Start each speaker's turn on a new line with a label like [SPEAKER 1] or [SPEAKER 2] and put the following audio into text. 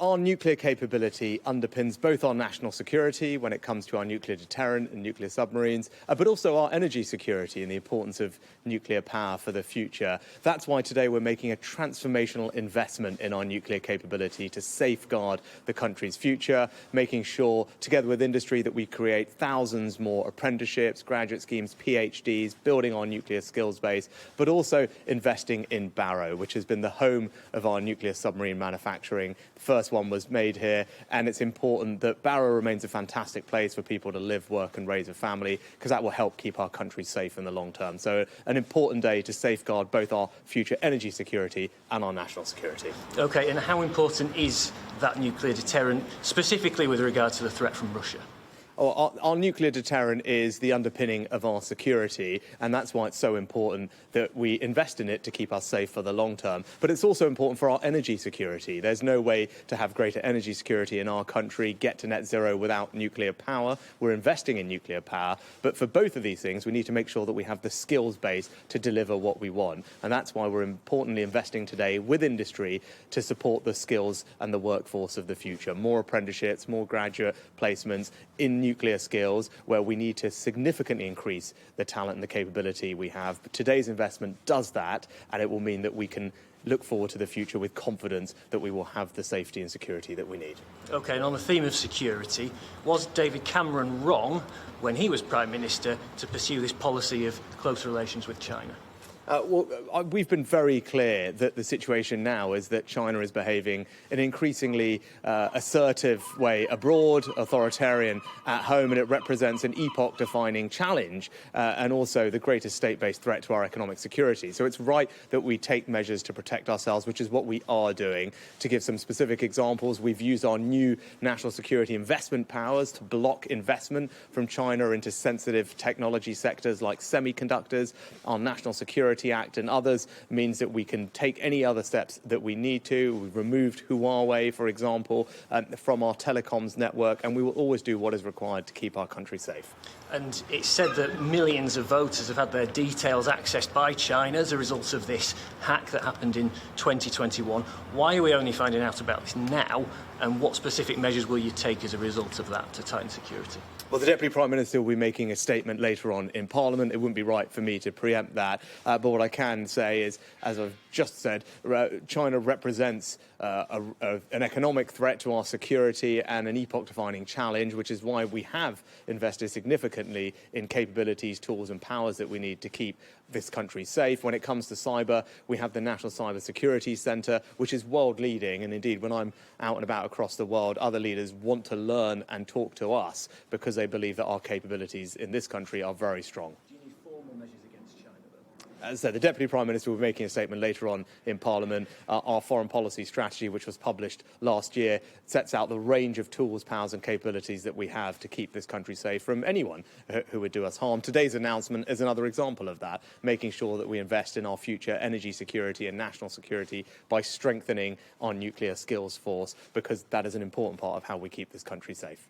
[SPEAKER 1] Our nuclear capability underpins both our national security when it comes to our nuclear deterrent and nuclear submarines, but also our energy security and the importance of nuclear power for the future. That's why today we're making a transformational investment in our nuclear capability to safeguard the country's future, making sure, together with industry, that we create thousands more apprenticeships, graduate schemes, PhDs, building our nuclear skills base, but also investing in Barrow, which has been the home of our nuclear submarine manufacturing. The first one was made here, and it's important that Barrow remains a fantastic place for people to live, work and raise a family, because that will help keep our country safe in the long term. So an important day to safeguard both our future energy security and our national security.
[SPEAKER 2] OK, and how important is that nuclear deterrent, specifically with regard to the threat from Russia?
[SPEAKER 1] Our nuclear deterrent is the underpinning of our security, and that's why it's so important that we invest in it to keep us safe for the long term. But it's also important for our energy security. There's no way to have greater energy security in our country, get to net zero without nuclear power. We're investing in nuclear power. But for both of these things, we need to make sure that we have the skills base to deliver what we want. And that's why we're importantly investing today with industry to support the skills and the workforce of the future. More apprenticeships, more graduate placements in nuclear skills, where we need to significantly increase the talent and the capability we have. But today's investment does that, and it will mean that we can look forward to the future with confidence that we will have the safety and security that we need.
[SPEAKER 2] OK, and on the theme of security, was David Cameron wrong when he was Prime Minister to pursue this policy of close relations with China?
[SPEAKER 1] We've been very clear that the situation now is that China is behaving in an increasingly assertive way abroad, authoritarian at home, and it represents an epoch-defining challenge and also the greatest state-based threat to our economic security. So it's right that we take measures to protect ourselves, which is what we are doing. To give some specific examples, we've used our new national security investment powers to block investment from China into sensitive technology sectors like semiconductors. Our National Security Act and others means that we can take any other steps that we need to. We've removed Huawei, for example, from our telecoms network, and we will always do what is required to keep our country safe.
[SPEAKER 2] And it's said that millions of voters have had their details accessed by China as a result of this hack that happened in 2021. Why are we only finding out about this now, and what specific measures will you take as a result of that to tighten security?
[SPEAKER 1] Well, the Deputy Prime Minister will be making a statement later on in Parliament. It wouldn't be right for me to preempt that. But what I can say is, as I've just said, China represents an economic threat to our security and an epoch-defining challenge, which is why we have invested significantly in capabilities, tools and powers that we need to keep this country safe. When it comes to cyber, we have the National Cyber Security Centre, which is world-leading. And indeed, when I'm out and about across the world, other leaders want to learn and talk to us because they believe that our capabilities in this country are very strong.
[SPEAKER 2] Do you need formal measures against China, though?
[SPEAKER 1] As I said, the Deputy Prime Minister will be making a statement later on in Parliament. Our foreign policy strategy, which was published last year, sets out the range of tools, powers and capabilities that we have to keep this country safe from anyone who would do us harm. Today's announcement is another example of that, making sure that we invest in our future energy security and national security by strengthening our nuclear skills force, because that is an important part of how we keep this country safe.